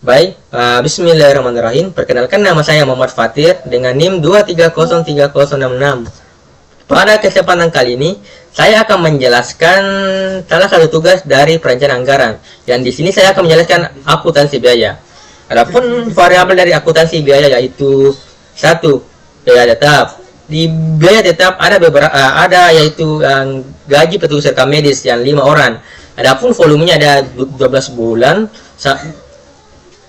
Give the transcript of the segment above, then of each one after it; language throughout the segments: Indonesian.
Baik, bismillahirrahmanirrahim. Perkenalkan, nama saya Muhammad Fatir dengan NIM 2303066. Pada kesempatan kali ini, saya akan menjelaskan salah satu tugas dari perencanaan anggaran. Dan di sini saya akan menjelaskan akuntansi biaya. Adapun variabel dari akuntansi biaya yaitu satu, biaya tetap. Di biaya tetap ada beberapa yaitu gaji petugas rekam medis yang 5 orang. Adapun volumenya ada 12 bulan.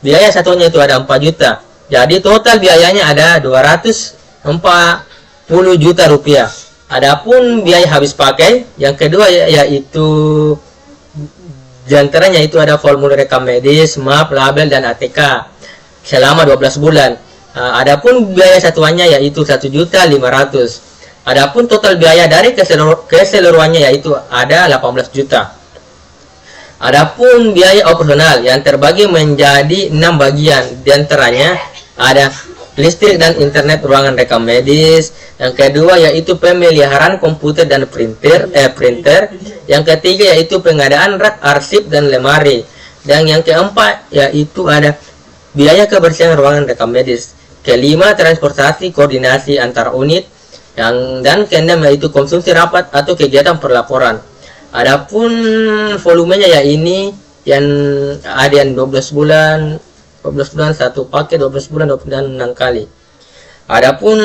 Biaya satunya itu ada 4 juta. Jadi total biayanya ada 240 juta rupiah. Adapun biaya habis pakai yang kedua yaitu diantaranya itu ada formulir rekam medis, map, label dan ATK selama 12 bulan. Adapun biaya satuannya yaitu 1.500.000. Adapun total biaya dari keseluruhannya yaitu ada 18 juta. Adapun biaya operasional yang terbagi menjadi 6 bagian, diantaranya ada listrik dan internet ruangan rekam medis. Yang kedua yaitu pemeliharaan komputer dan printer. Yang ketiga yaitu pengadaan rak arsip dan lemari. Dan yang keempat yaitu ada biaya kebersihan ruangan rekam medis. Kelima, transportasi koordinasi antar unit. Dan keenam yaitu konsumsi rapat atau kegiatan perlaporan. Adapun volumenya ya ini yang ada yang 12 bulan satu paket, 12 bulan 6 kali. Adapun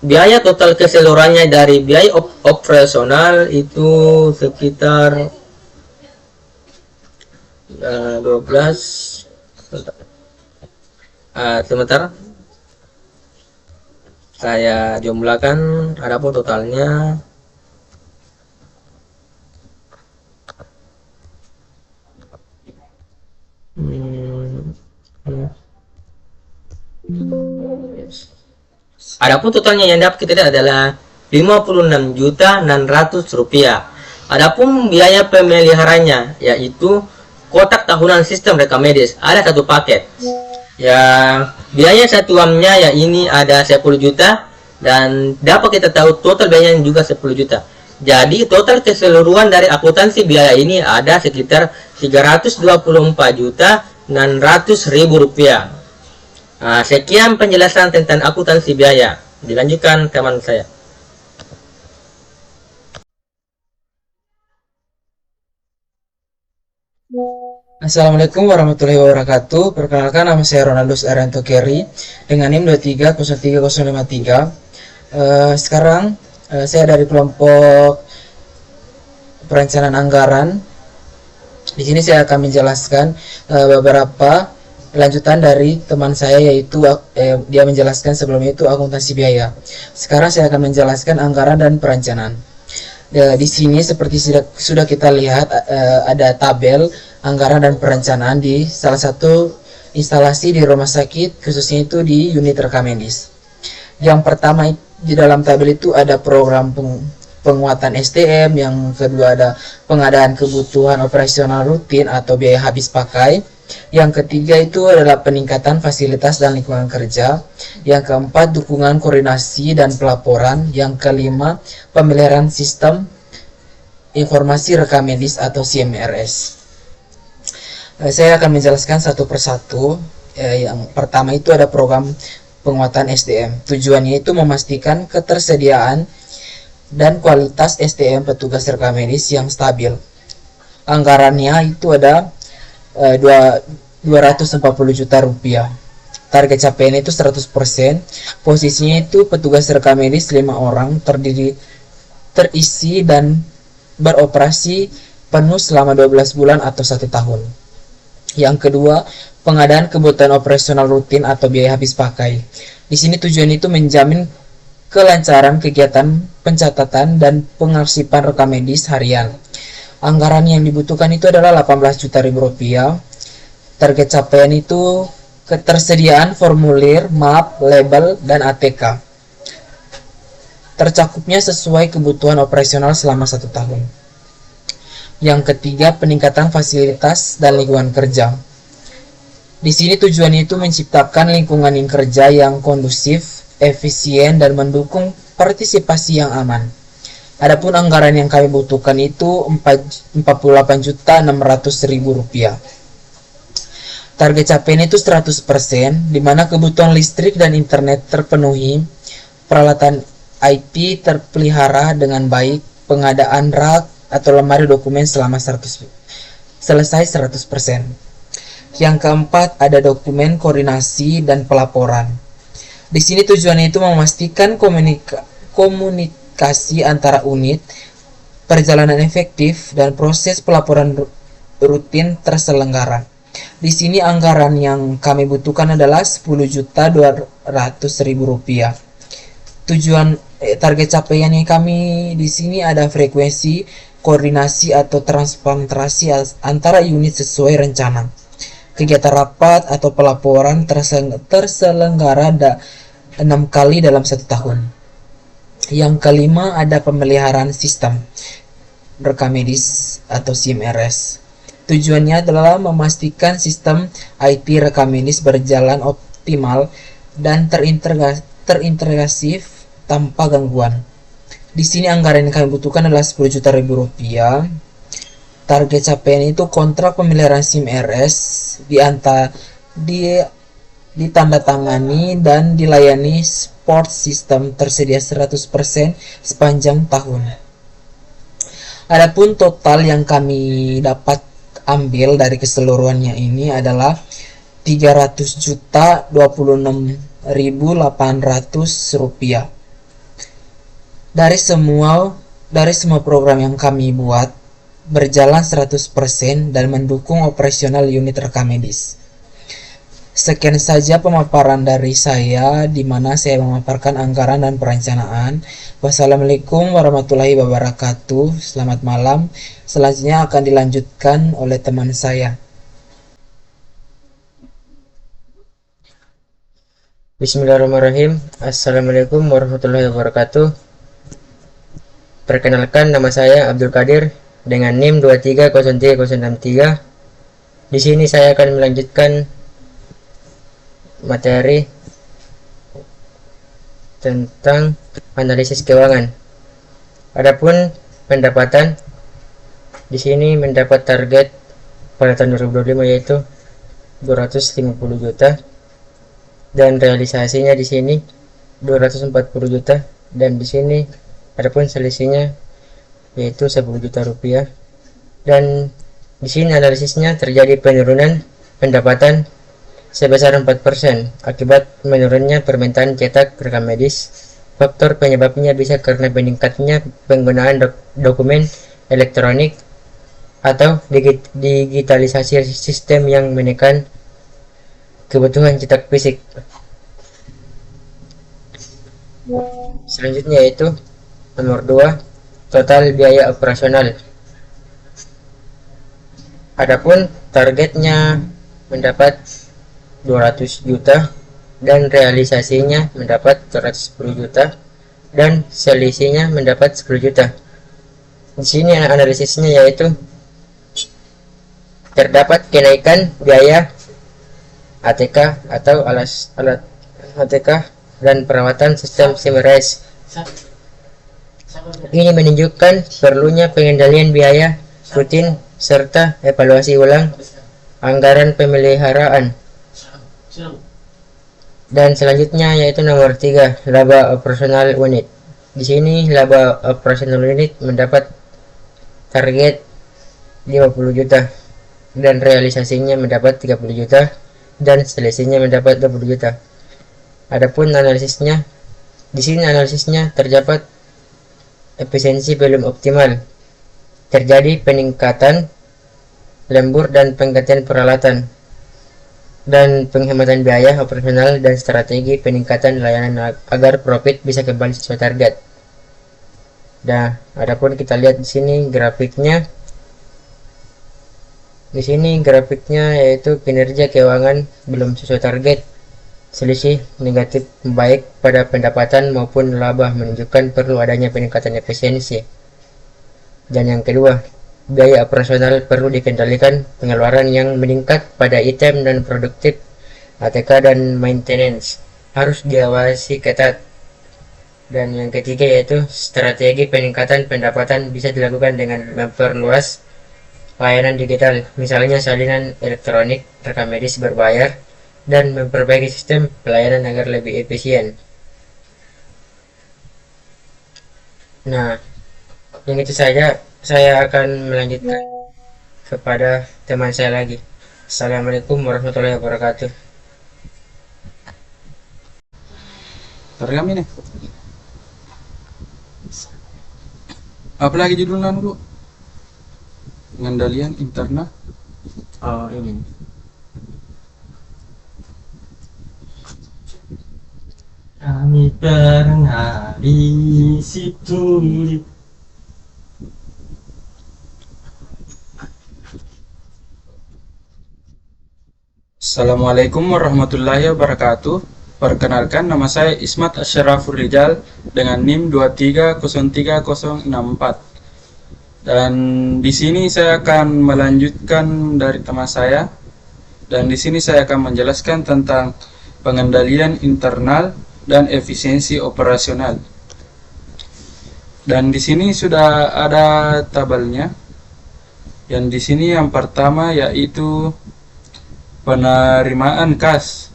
biaya total keseluruhannya dari biaya operasional itu sekitar 12 sebentar saya jumlahkan. Adapun totalnya yang dapat kita lihat adalah 56.600.000 rupiah. Adapun biaya pemeliharanya yaitu kotak tahunan sistem rekam medis ada 1 paket. Ya, biaya satuannya ya ini ada 10 juta dan dapat kita tahu total biayanya juga 10 juta. Jadi total keseluruhan dari akuntansi biaya ini ada sekitar 324.600.000 rupiah. Sekian penjelasan tentang akuntansi biaya. Dilanjutkan teman saya. Assalamualaikum warahmatullahi wabarakatuh. Perkenalkan, nama saya Ronaldus Arianto Kerry dengan NIM 2303053. Sekarang saya dari kelompok perencanaan anggaran. Di sini saya akan menjelaskan beberapa lanjutan dari teman saya, yaitu dia menjelaskan sebelumnya itu akuntansi biaya. Sekarang saya akan menjelaskan anggaran dan perencanaan. Di sini seperti sudah kita lihat ada tabel anggaran dan perencanaan di salah satu instalasi di rumah sakit, khususnya itu di unit rekam medis. Yang pertama di dalam tabel itu ada program penguatan SDM, yang kedua ada pengadaan kebutuhan operasional rutin atau biaya habis pakai. Yang ketiga itu adalah peningkatan fasilitas dan lingkungan kerja. Yang keempat, dukungan koordinasi dan pelaporan. Yang kelima, pemeliharaan sistem informasi rekam medis atau CMRS. Saya akan menjelaskan satu persatu. Yang pertama itu ada program penguatan SDM. Tujuannya itu memastikan ketersediaan dan kualitas SDM petugas rekam medis yang stabil. Anggarannya itu ada 240 juta rupiah. Target capaian itu 100%. Posisinya itu petugas rekam medis 5 orang, terisi dan beroperasi penuh selama 12 bulan atau 1 tahun. Yang kedua, pengadaan kebutuhan operasional rutin atau biaya habis pakai. Di sini tujuan itu menjamin kelancaran kegiatan pencatatan dan pengarsipan rekam medis harian. Anggaran yang dibutuhkan itu adalah 18 juta rupiah. Target capaian itu ketersediaan formulir, map, label, dan ATK. Tercakupnya sesuai kebutuhan operasional selama 1 tahun. Yang ketiga, peningkatan fasilitas dan lingkungan kerja. Di sini tujuannya itu menciptakan lingkungan kerja yang kondusif, efisien, dan mendukung partisipasi yang aman. Adapun anggaran yang kami butuhkan itu 48.600.000 rupiah. Target capaian itu 100%, di mana kebutuhan listrik dan internet terpenuhi, peralatan IP terpelihara dengan baik, pengadaan rak atau lemari dokumen selesai 100%. Yang keempat, ada dokumen koordinasi dan pelaporan. Di sini tujuannya itu memastikan komunikasi antara unit, perjalanan efektif, dan proses pelaporan rutin terselenggara. Di sini anggaran yang kami butuhkan adalah Rp10.200.000. Target capaian yang kami di sini ada frekuensi, koordinasi atau transparansi antara unit sesuai rencana. Kegiatan rapat atau pelaporan terselenggara 6 kali dalam 1 tahun. Yang kelima, ada pemeliharaan sistem rekam medis atau SIM-RS. Tujuannya adalah memastikan sistem IP rekam medis berjalan optimal dan terintegrasi tanpa gangguan. Di sini anggaran yang kami butuhkan adalah Rp10 juta. Target capaian itu kontrak pemeliharaan SIM-RS ditandatangani dan dilayani support system tersedia 100% sepanjang tahun. Adapun total yang kami dapat ambil dari keseluruhannya ini adalah Rp326.800. Dari semua program yang kami buat berjalan 100% dan mendukung operasional unit rekam medis. Sekian saja pemaparan dari saya, di mana saya memaparkan anggaran dan perencanaan. Wassalamualaikum warahmatullahi wabarakatuh. Selamat malam. Selanjutnya akan dilanjutkan oleh teman saya. Bismillahirrahmanirrahim. Assalamualaikum warahmatullahi wabarakatuh. Perkenalkan, nama saya Abdul Qadir dengan NIM 2303063. Di sini saya akan melanjutkan materi tentang analisis keuangan. Adapun pendapatan, di sini mendapat target pada tahun 2025 yaitu 250 juta, dan realisasinya di sini 240 juta, dan di sini adapun selisihnya yaitu 10 juta rupiah. Dan di sini analisisnya terjadi penurunan pendapatan sebesar 4% akibat menurunnya permintaan cetak rekam medis. Faktor penyebabnya bisa karena meningkatnya penggunaan dokumen elektronik atau digitalisasi sistem yang menekan kebutuhan cetak fisik. Selanjutnya yaitu nomor 2, total biaya operasional. Adapun targetnya mendapat 200 juta dan realisasinya mendapat 110 juta dan selisihnya mendapat 10 juta. Di sini analisisnya yaitu terdapat kenaikan biaya ATK atau alat ATK dan perawatan sistem SIM-RS. Ini menunjukkan perlunya pengendalian biaya rutin serta evaluasi ulang anggaran pemeliharaan. Dan selanjutnya yaitu nomor 3, laba operasional unit. Di sini laba operasional unit mendapat target 50 juta dan realisasinya mendapat 30 juta dan selisihnya mendapat 20 juta. Adapun analisisnya, di sini analisisnya terdapat efisiensi belum optimal. Terjadi peningkatan lembur dan penggantian peralatan dan penghematan biaya operasional dan strategi peningkatan layanan agar profit bisa kembali sesuai target. Nah, adapun kita lihat di sini grafiknya. Di sini grafiknya yaitu kinerja keuangan belum sesuai target. Selisih negatif baik pada pendapatan maupun laba menunjukkan perlu adanya peningkatan efisiensi. Dan yang kedua, biaya operasional perlu dikendalikan, pengeluaran yang meningkat pada item dan produktif ATK dan maintenance harus diawasi ketat. Dan yang ketiga yaitu strategi peningkatan pendapatan bisa dilakukan dengan memperluas layanan digital, misalnya salinan elektronik, rekam medis berbayar, dan memperbaiki sistem pelayanan agar lebih efisien. Nah, yang itu saja. Saya akan melanjutkan kepada teman saya lagi. Assalamualaikum warahmatullahi wabarakatuh. Terekam ini. Apa lagi judulnya dulu? Pengendalian internal. Oh, ini. Kami pernah di situ. Assalamualaikum warahmatullahi wabarakatuh. Perkenalkan, nama saya Ismat Asyarafur Rijal dengan NIM 2303064. Dan di sini saya akan melanjutkan dari teman saya. Dan di sini saya akan menjelaskan tentang pengendalian internal dan efisiensi operasional. Dan di sini sudah ada tabelnya. Yang di sini yang pertama yaitu penerimaan kas.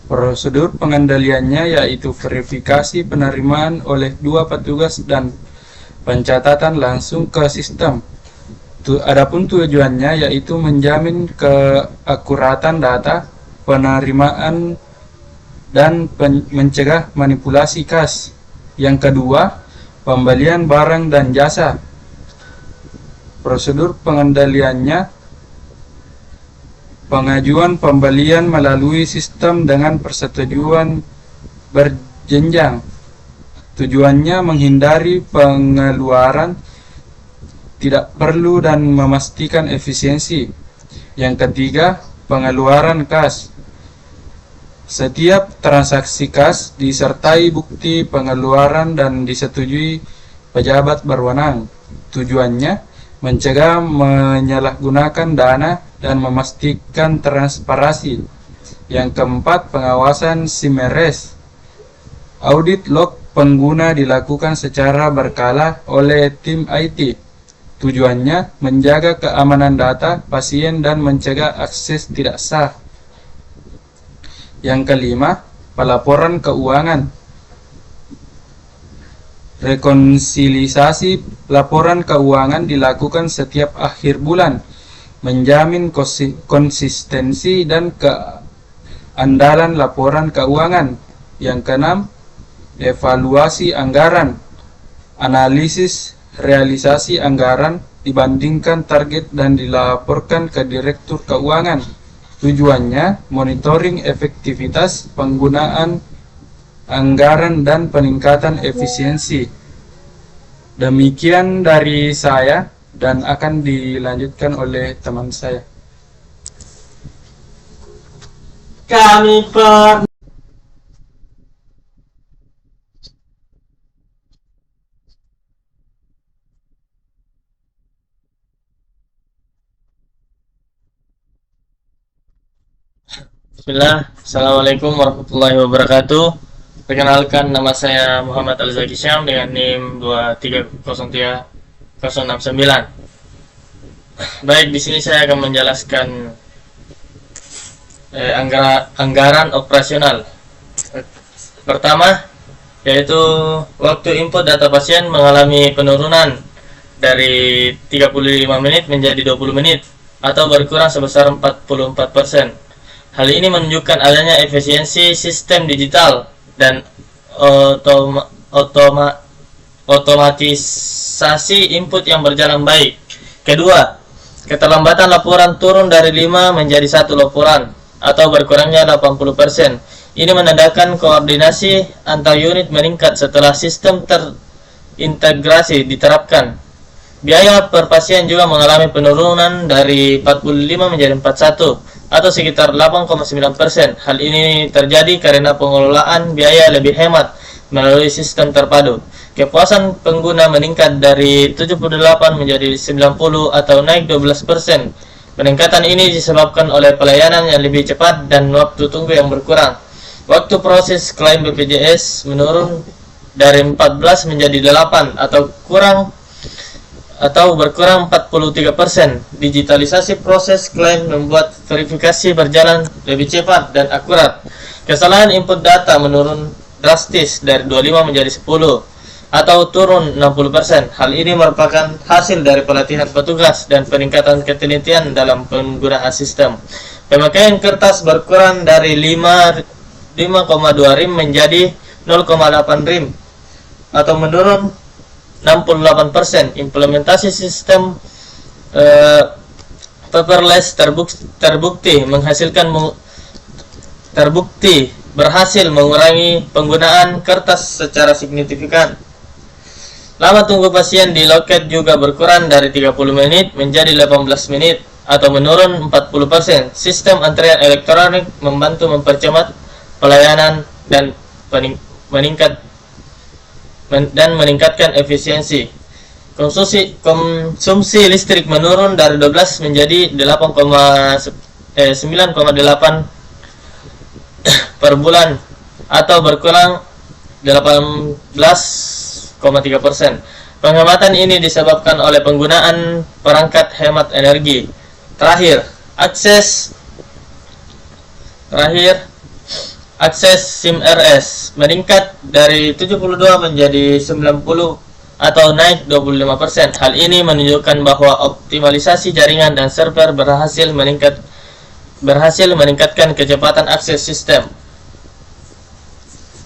Prosedur pengendaliannya yaitu verifikasi penerimaan oleh dua petugas dan pencatatan langsung ke sistem. Adapun tujuannya yaitu menjamin keakuratan data penerimaan dan mencegah manipulasi kas. Yang kedua, pembelian barang dan jasa. Prosedur pengendaliannya pengajuan pembelian melalui sistem dengan persetujuan berjenjang. Tujuannya menghindari pengeluaran tidak perlu dan memastikan efisiensi. Yang ketiga, pengeluaran kas. Setiap transaksi kas disertai bukti pengeluaran dan disetujui pejabat berwenang. Tujuannya mencegah menyalahgunakan dana dan memastikan transparansi. Yang keempat, pengawasan SIMRES. Audit log pengguna dilakukan secara berkala oleh tim IT. Tujuannya menjaga keamanan data pasien dan mencegah akses tidak sah. Yang kelima, pelaporan keuangan. Rekonsiliasi laporan keuangan dilakukan setiap akhir bulan, menjamin konsistensi dan keandalan laporan keuangan. Yang keenam, evaluasi anggaran. Analisis realisasi anggaran dibandingkan target dan dilaporkan ke Direktur Keuangan. Tujuannya monitoring efektivitas penggunaan anggaran dan peningkatan efisiensi. Demikian dari saya dan akan dilanjutkan oleh teman saya. Kami pernah. Bismillah, Assalamualaikum warahmatullahi wabarakatuh. Perkenalkan, nama saya Muhammad Al-Zaki Syam dengan NIM 2303069. Baik, di sini saya akan menjelaskan anggaran operasional. Pertama, yaitu waktu input data pasien mengalami penurunan dari 35 menit menjadi 20 menit atau berkurang sebesar 44%. Hal ini menunjukkan adanya efisiensi sistem digital dan otomatisasi input yang berjalan baik. Kedua, keterlambatan laporan turun dari 5 menjadi 1 laporan atau berkurangnya 80%. Ini menandakan koordinasi antar unit meningkat setelah sistem terintegrasi diterapkan. Biaya per pasien juga mengalami penurunan dari 45 menjadi 41 atau sekitar 8,9%. Hal ini terjadi karena pengelolaan biaya lebih hemat melalui sistem terpadu. Kepuasan pengguna meningkat dari 78 menjadi 90 atau naik 12%. Peningkatan ini disebabkan oleh pelayanan yang lebih cepat dan waktu tunggu yang berkurang. Waktu proses klaim BPJS menurun dari 14 menjadi 8 atau kurang atau berkurang 43%. Digitalisasi proses klaim membuat verifikasi berjalan lebih cepat dan akurat. Kesalahan input data menurun drastis dari 25 menjadi 10 atau turun 60%. Hal ini merupakan hasil dari pelatihan petugas dan peningkatan ketelitian dalam penggunaan sistem. Pemakaian kertas berkurang dari 5,2 rim menjadi 0,8 rim atau menurun 68%. Implementasi sistem paperless terbukti berhasil mengurangi penggunaan kertas secara signifikan. Lama tunggu pasien di loket juga berkurang dari 30 menit menjadi 18 menit atau menurun 40%. Sistem antrian elektronik membantu mempercepat pelayanan dan meningkatkan efisiensi. Konsumsi listrik menurun dari 12 menjadi 9,8 per bulan atau berkurang 18,3%. Penghematan ini disebabkan oleh penggunaan perangkat hemat energi. Terakhir, akses SIM RS meningkat dari 72 menjadi 90 atau naik 25%. Hal ini menunjukkan bahwa optimalisasi jaringan dan server berhasil meningkatkan kecepatan akses sistem.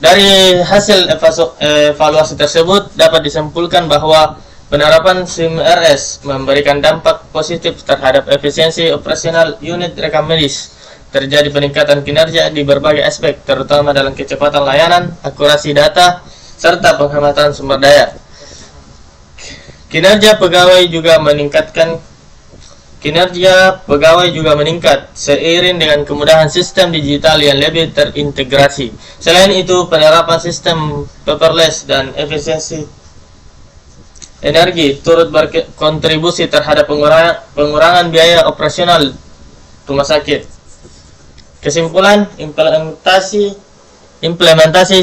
Dari hasil evaluasi tersebut dapat disimpulkan bahwa penerapan SIM RS memberikan dampak positif terhadap efisiensi operasional unit rekam medis. Terjadi peningkatan kinerja di berbagai aspek, terutama dalam kecepatan layanan, akurasi data, serta penghematan sumber daya. Kinerja pegawai juga meningkat seiring dengan kemudahan sistem digital yang lebih terintegrasi. Selain itu, penerapan sistem paperless dan efisiensi energi turut berkontribusi terhadap pengurangan biaya operasional rumah sakit. Kesimpulan, implementasi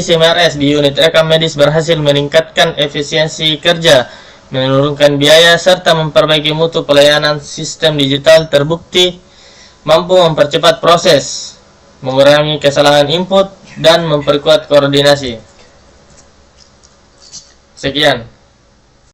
SIM RS di unit rekam medis berhasil meningkatkan efisiensi kerja, menurunkan biaya, serta memperbaiki mutu pelayanan. Sistem digital terbukti mampu mempercepat proses, mengurangi kesalahan input, dan memperkuat koordinasi. Sekian.